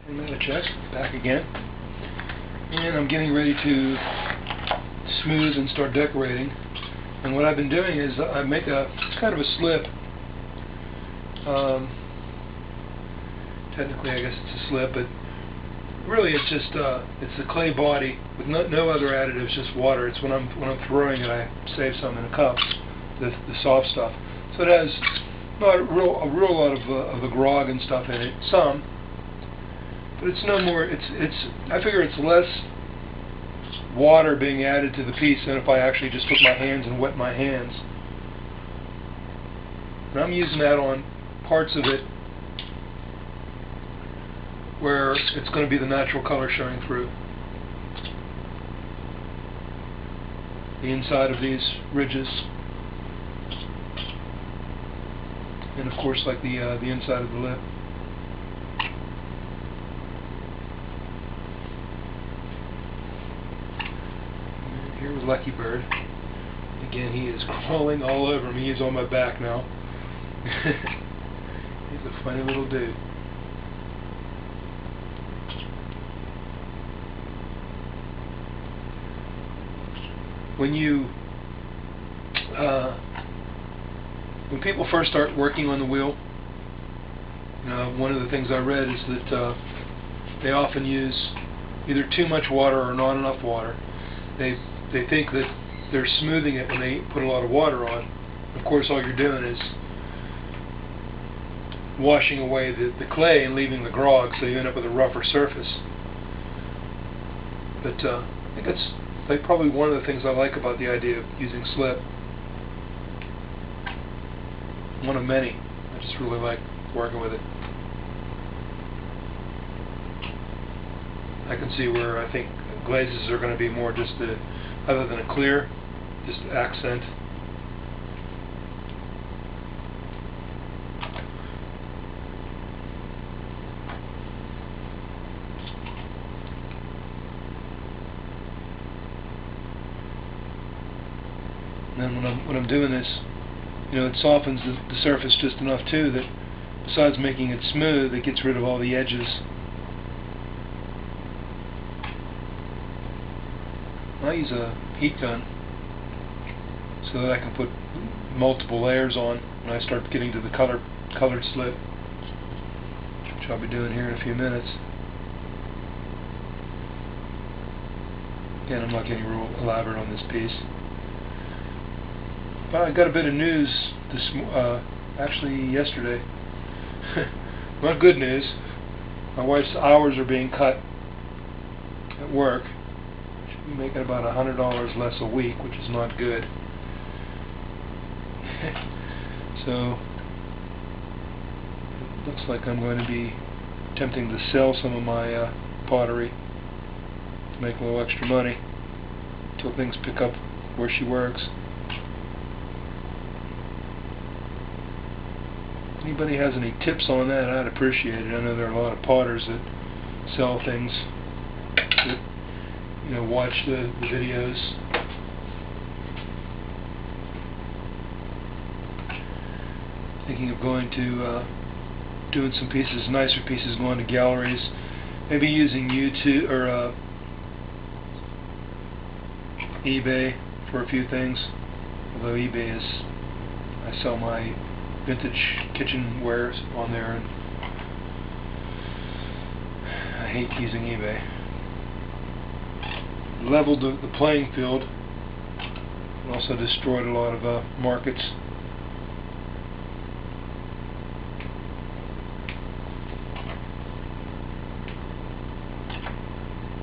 Another check, back again. And I'm getting ready to smooth and start decorating. And what I've been doing is I make it's kind of a slip. Technically I guess it's a slip, but really it's just it's a clay body with no other additives, just water. It's when I'm throwing it, I save some in a cup, the soft stuff. So it has not a real lot of the grog and stuff in it, some, but it's no more. I figure it's less water being added to the piece than if I actually just took my hands and wet my hands. And I'm using that on parts of it where it's going to be the natural color showing through. The inside of these ridges, and of course like the inside of the lip. And here was Lucky Bird. Again, he is crawling all over me. He's on my back now. He's a funny little dude. When people first start working on the wheel, one of the things I read is that they often use either too much water or not enough water. They think that they're smoothing it when they put a lot of water on. Of course, all you're doing is washing away the clay and leaving the grog, so you end up with a rougher surface. But I think it's probably one of the things I like about the idea of using slip. One of many. I just really like working with it. I can see where I think glazes are going to be more just other than a clear, just accent. And then when I'm doing this, it softens the surface just enough too that besides making it smooth, it gets rid of all the edges. I use a heat gun so that I can put multiple layers on when I start getting to the colored slip, which I'll be doing here in a few minutes. Again, I'm not getting real elaborate on this piece. I got a bit of news actually yesterday. Not good news. My wife's hours are being cut at work. She'll be making about $100 less a week, which is not good. So it looks like I'm going to be attempting to sell some of my pottery to make a little extra money until things pick up where she works. Anybody has any tips on that, I'd appreciate it. I know there are a lot of potters that sell things, that watch the videos. Thinking of going to doing some pieces, nicer pieces, going to galleries, maybe using YouTube or eBay for a few things. Although eBay is, I sell my vintage kitchenwares on there, and I hate using eBay. Leveled the playing field, and also destroyed a lot of markets.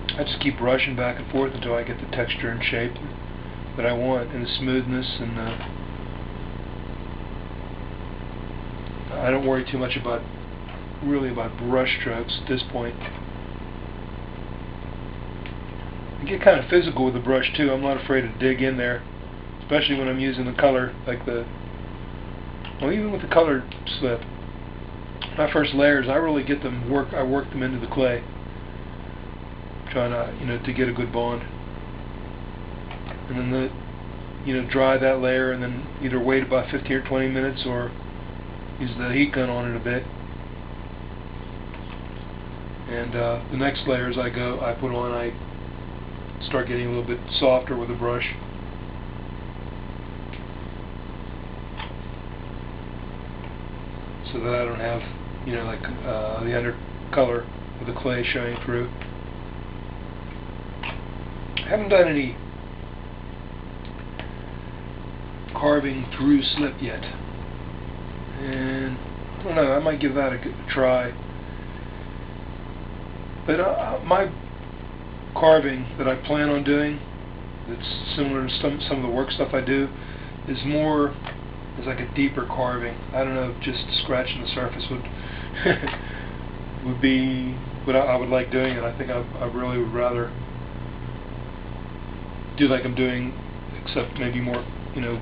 I just keep brushing back and forth until I get the texture and shape that I want, and the smoothness, and I don't worry too much about brush strokes at this point. I get kind of physical with the brush too. I'm not afraid to dig in there, especially when I'm using the color, even with the colored slip. My first layers, I really get them I work them into the clay, trying to get a good bond, and then dry that layer, and then either wait about 15 or 20 minutes or use the heat gun on it a bit, And the next layers I put on, I start getting a little bit softer with the brush. So that I don't have, you know, like the undercolor of the clay showing through. I haven't done any carving through slip yet, and I don't know, I might give that a good try. But my carving that I plan on doing, that's similar to some of the work stuff I do, is like a deeper carving. I don't know if just scratching the surface would be what I would like doing, and I think I really would rather do like I'm doing, except maybe more, you know,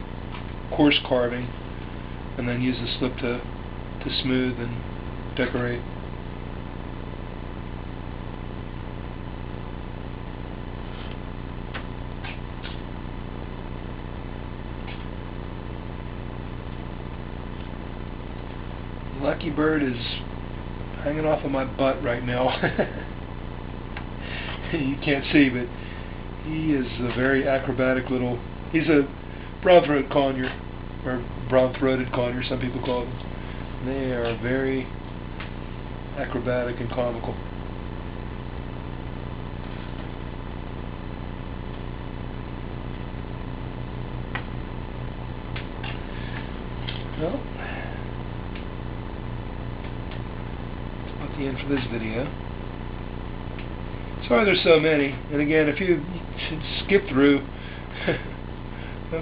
coarse carving, and then use the slip to smooth and decorate. Lucky Bird is hanging off of my butt right now. You can't see, but he is a very acrobatic little... He's a brown-throated conure, or brown-throated conure, some people call them. They are very acrobatic and comical. Well, that's about the end for this video. Sorry there's so many, and again, if you should skip through,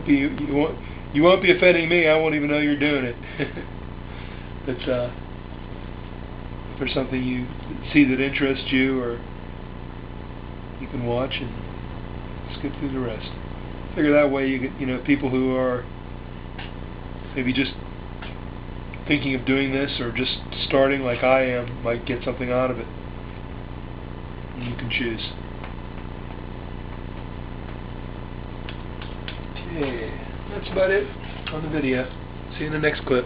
you won't be offending me. I won't even know you're doing it. But if there's something you see that interests you, or you can watch and skip through the rest. Figure that way you get, you know, people who are maybe just thinking of doing this or just starting like I am might get something out of it. And you can choose. Okay, that's about it on the video. See you in the next clip.